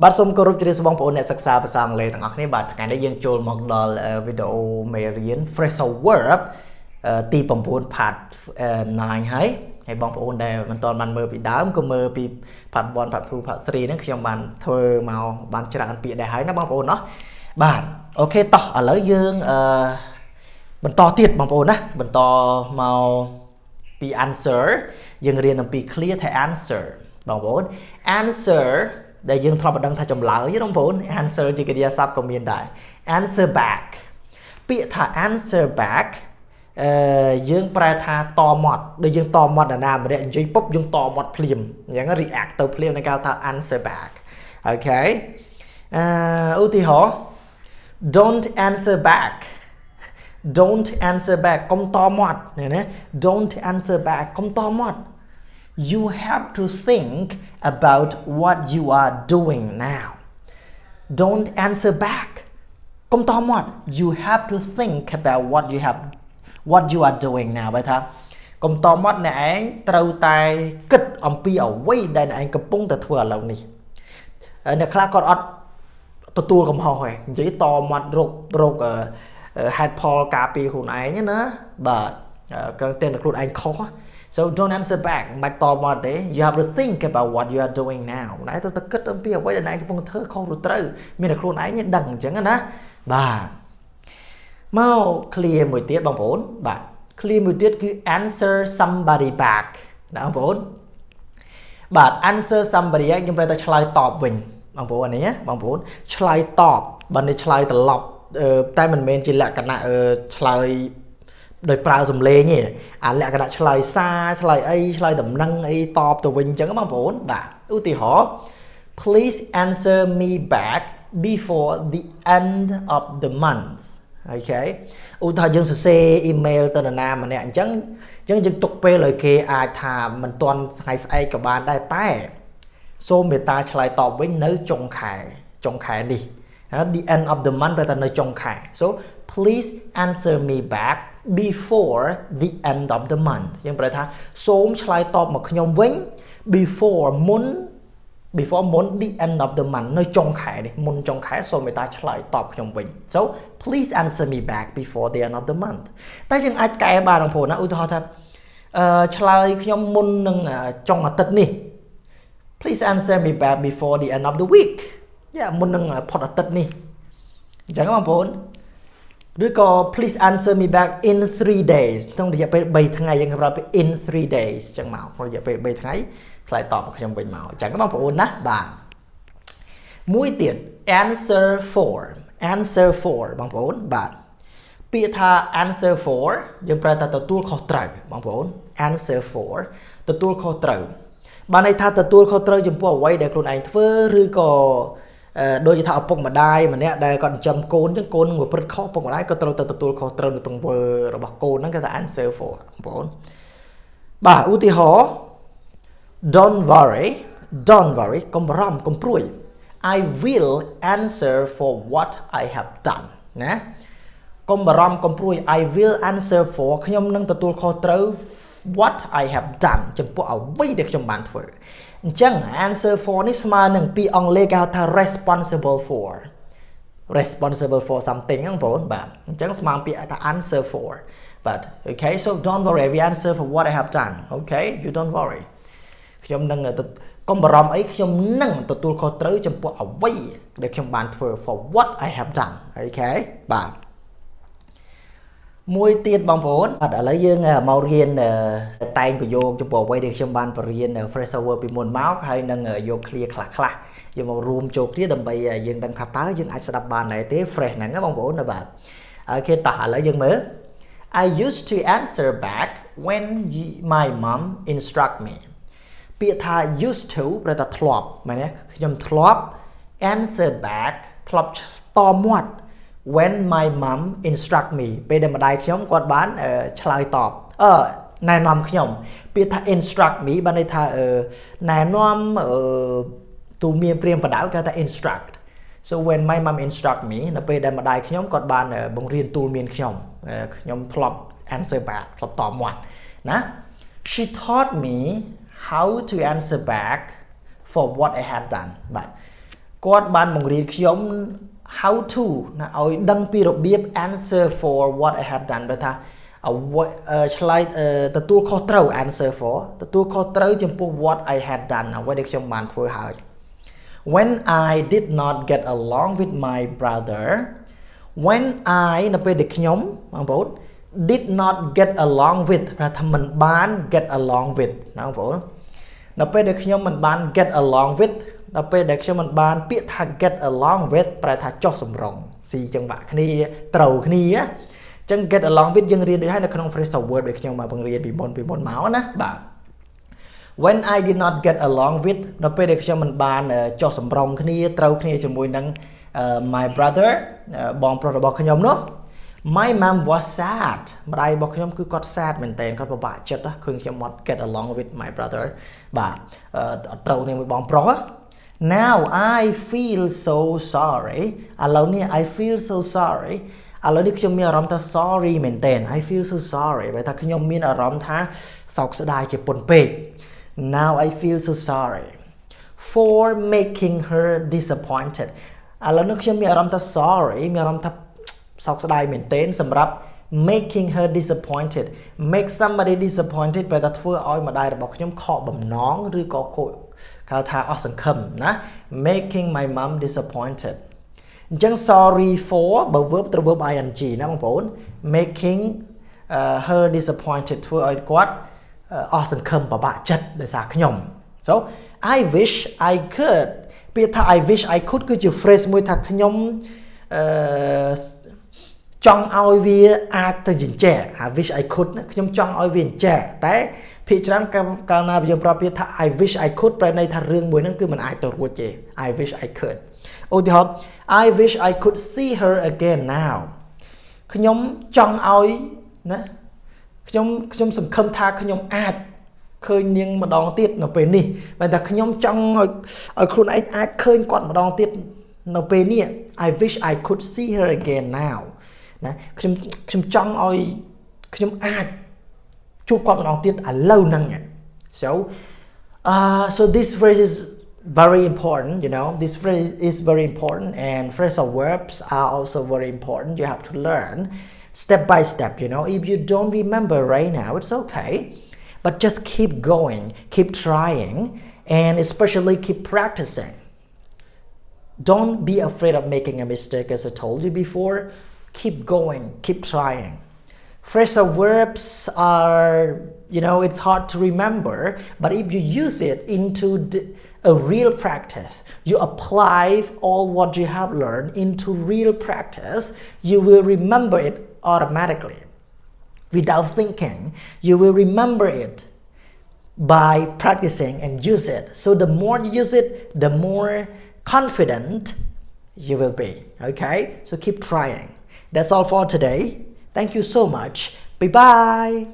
បាទសូមគោរពជម្រាបសួរបងប្អូនអ្នកសិក្សាភាសាអង់គ្លេសទាំងអស់គ្នាបាទថ្ងៃនេះយើងចូលមកដល់វីដេអូមេរៀន Phrasal Verb ទី9 part 9ហើយបងប្អូនដែលមិនទាន់បានមើលពីដើមក៏មើលពី part 1 part 2 part 3ហ្នឹងខ្ញុំបានធ្វើមកបានច្រើនពាក្យដែរហើយណាបងប្អូនណោះបាទអូខេតោះឥឡូវយើងបន្តទៀតបងប្អូនណាបន្តមកពី answer យើងរៀនអំពី clear ថា answer បងប្អូន answer ដែលយើងធ្លាប់ដឹងថាចម្លើយបងប្អូន answer ជាកិរិយាសព្ទក៏មានដែរ answer back ពាក្យថា answer back យើងប្រែថាតមាត់ដូចយើងតមាត់ណាម្នាក់និយាយពុបយើងតមាត់ភ្លាមអញ្ចឹង react ទៅភ្លាមនឹងគេហៅថា answer back អូខេឧទាហរណ៍ don't answer back don't answer back កុំតមាត់ណា don't answer back កុំតមាត់ You have to think about what you are doing now. Don't answer back. កុំតមាត់ You have to think about what you are doing now បើថាកុំតមាត់អ្នកឯងត្រូវតែគិតអំពីអ្វីដែលអ្នកឯងកំពុងតែធ្វើឥឡូវនេះអ្នកខ្លះគាត់អត់ទទួលកំហុសទេនិយាយតមាត់រកហេតុផលការពារខ្លួនឯងណាបាទគាត់តែខ្លួនឯងខុសSo don't answer back មិនតបមកទេ You have to think about what you are doing now ណែទៅគិតអំពីអ្វីដែលណែកំពុងធ្វើខុសឬត្រូវមានតែខ្លួនឯងដឹងអញ្ចឹងណាបាទមក clear មួយទៀតបងប្អូនបាទ clear មួយទៀតគឺ answer somebody back ណាបងប្អូនបាទ answer somebody ខ្ញុំប្រែតែឆ្លើយតបវិញបងប្អូននេះណាបងប្អូនឆ្លើយតបបើនេះឆ្លើយត្រឡប់តែមិនមែនជាលក្ខណៈឆ្លើយដោយប្រើសំឡេងទេអាលក្ខណៈឆ្លើយសារឆ្លើយអីឆ្លើយដំណឹងអីតបទៅវិញអញ្ចឹងបងប្អូនបាទឧទាហរណ៍ Please answer me back before the end of the month អូខេឧទាហរណ៍យើងសរសេរ email ទៅនរណាម្នាក់អញ្ចឹងយើងទុកពេលឲ្យគេអាចថាមិនទាន់ថ្ងៃស្អែកក៏បានដែរតែសូមមេត្តាឆ្លើយតបវិញនៅចុងខែនេះ the end of the month តែនៅចុងខែ so please answer me back before the end of the month យើងប្រែថាសូមឆ្លើយតបមកខ្ញុំវិញ before មុន the end of the month នៅចុងខែនេះមុនចុងខែសូមមេត្តាឆ្លើយតបខ្ញុំវិញ so please answer me back before the end of the month តែយើងអាចកែបានបងប្អូនណាឧទាហរណ៍ថាឆ្លើយខ្ញុំមុននឹងចុងអាទិត្យនេះ please answer me back before the end of the week មុននឹងផុតអាទិត្យនេះអញ្ចឹងបងប្អូនឬក៏ please answer me back in 3 days ក្នុងរយៈពេល3ថ្ងៃយើងប្រាប់ពី in 3 days អញ្ចឹងមកក្នុងរយៈពេល3ថ្ងៃឆ្លើយតបខ្ញុំវិញមកអញ្ចឹងបងប្អូនណាបាទមួយទៀត answer for បងប្អូនបាទពាក្យថា answer for យើងប្រែថាទទួលខុសត្រូវបងប្អូន answer for ទទួលខុសត្រូវបានន័យថាទទួលខុសត្រូវចំពោះអ្វីដែលខ្លួនឯងធ្វើឬក៏ដូចថាឪពុកម្ដាយម្នាក់ដែលគាត់ចិញ្ចឹមកូនអញ្ចឹងកូននឹងប្រព្រឹត្តខុសឪពុកម្ដាយក៏ត្រូវតែទទួលខុសត្រូវនៅទង្វើរបស់កូនហ្នឹងគេថា answer for បងប្អូនបាទឧទាហរណ៍ don't worry កុំបារម្ភកុំព្រួយ I will answer for what I have done ណាកុំបារម្ភកុំព្រួយ I will answer for ខ្ញុំនឹងទទួលខុសត្រូវ what I have done ចំពោះអ្វីដែលខ្ញុំបានធ្វើអញ្ចឹង answer for នេះស្មើនឹងពីអង់គ្លេសគេហៅថា responsible for something ហ្នឹងបងប្អូនបាទអញ្ចឹងស្មើពាក្យថា answer for បាទ okay so don't worry we answer for what I have done okay you don't worry ខ្ញុំនឹងកុំបារម្ភអីខ្ញុំនឹងទទួលខុសត្រូវចំពោះអ្វីដែលខ្ញុំបានធ្វើ for what I have done okay បាទមួយទៀតបងប្អូនឥឡូវយើងមករៀនតែងប្រយោគចំពោះអ្វីដែលខ្ញុំបានបរៀន Phrasal Verb ពីមុនមកហើយនឹងយក clear ខ្លះយើងមករួមចូលគ្នាដើម្បីយើងដឹងថាតើយើងអាចស្ដាប់បានដែរទេ fresh ហ្នឹងណាបងប្អូនណាបាទអូខេតោះឥឡូវយើងមើល I used to answer back when my mom instruct me ពាក្យថា used to ប្រែថាធ្លាប់មែនទេខ្ញុំធ្លាប់ answer back ធ្លាប់តមាត់ when my mom instruct me ពេលដែលម្ដាយខ្ញុំគាត់បានឆ្លើយតបណែនាំខ្ញុំពាក្យថា instruct me បានន័យថាណែនាំទូមានព្រាមបដៅគេថា instruct so when my mom instruct me នៅពេលដែលម្ដាយខ្ញុំគាត់បានបង្រៀនទូលមានខ្ញុំធ្លាប់ answer back ធ្លាប់តបមាត់ណា she taught me how to answer back for what I had done បាទ គាត់បានបង្រៀនខ្ញុំ how to ណាឲ្យដឹងពីរបៀប answer for what I had done បើថាឆ្លើយទទួលខុសត្រូវ answer for ទទួលខុសត្រូវចំពោះ what I had done អ្វីដែលខ្ញុំបានធ្វើហើយ when I did not get along with my brother when I នៅពេលដែលខ្ញុំបងប្អូន did not get along with ប្រហែលថាមិនបាន get along with ណាបងប្អូននៅពេលដែលខ្ញុំមិនបាន get along with ដល់ពេលដែលខ្ញុំមិនបានពាក្យថា get along with ប្រែថាចុះសម្រុងស៊ីចង្វាក់គ្នាត្រូវគ្នាចឹង get along with យើងរៀនដូចហើយនៅក្នុង phrasal verb ដែលខ្ញុំមកបង្រៀនពីមុនមកណាបាទ when I did not get along with ដល់ពេលដែលខ្ញុំមិនបានចុះសម្រុងគ្នាត្រូវគ្នាជាមួយនឹង my brother បងប្រុសរបស់ខ្ញុំនោះ my mom was sad ម្ដាយរបស់ខ្ញុំគឺគាត់ sad មែនតើគាត់ពិបាកចិត្តឃើញខ្ញុំអត់ get along with my brother បាទអត់ត្រូវគ្នាមួយបងប្រុស now I feel so sorry ឥឡូវនេះ I feel so sorry ឥឡូវនេះខ្ញុំមានអារម្មណ៍ថា sorry មែនតើ I feel so sorry បើថាខ្ញុំមានអារម្មណ៍ថាសោកស្ដាយជាពន់ពេក now I feel so sorry for making her disappointed ឥឡូវនេះខ្ញុំមានអារម្មណ៍ថា sorry មានអារម្មណ៍ថាសោកស្ដាយមែនទែនសម្រាប់ making her disappointed make somebody disappointed បើថាធ្វើឲ្យម្ដាយរបស់ខ្ញុំខកបំណងឬក៏ខូចគេហៅថាអស់សង្ឃឹមណា making my mom disappointed អញ្ចឹង sorry for បើ verb ត្រូវ verb ing ណាបងប្អូន making her disappointed ធ្វើឲ្យគាត់អស់សង្ឃឹមពិបាកចិត្តដោយសារខ្ញុំ so I wish I could ពាក្យថា I wish I could គឺជា phrase មួយថាខ្ញុំចង់ឲ្យវាអាចទៅជញ្ជាក់ I wish I could ខ្ញុំចង់ឲ្យវាជញ្ជាក់តែភាគច្រើនកាលណាយើងប្រើពាក្យថា I wish I could ប្រែន័យថារឿងមួយហ្នឹងគឺមិនអាចទៅរួចទេ I wish I could ឧទាហរណ៍ I wish I could see her again now ខ្ញុំចង់ឲ្យណាខ្ញុំសង្ឃឹមថាខ្ញុំអាចឃើញនាងម្ដងទៀតនៅពេលនេះបើថាខ្ញុំចង់ឲ្យខ្លួនឯងអាចឃើញគាត់ម្ដងទៀតនៅពេលនេះ I wish I could see her again now ណាខ្ញុំចង់ឲ្យខ្ញុំអាចជួបគាត់ម្ដងទៀតឥឡូវហ្នឹង so this phrase is very important, you know, this phrase is very important and phrasal verbs are also very important. You have to learn step by step, you know. If you don't remember right now, it's okay, but just keep going, keep trying, and especially keep practicing. Don't be afraid of making a mistake, as I told you before. Keep going, keep trying. Phrasal verbs are, you know, it's hard to remember, but if you use it into a real practice, you apply all what you have learned into real practice, you will remember it automatically. Without thinking, you will remember it by practicing and use it. So the more you use it, the more confident you will be. Okay? So keep trying. That's all for today. Thank you so much. Bye-bye.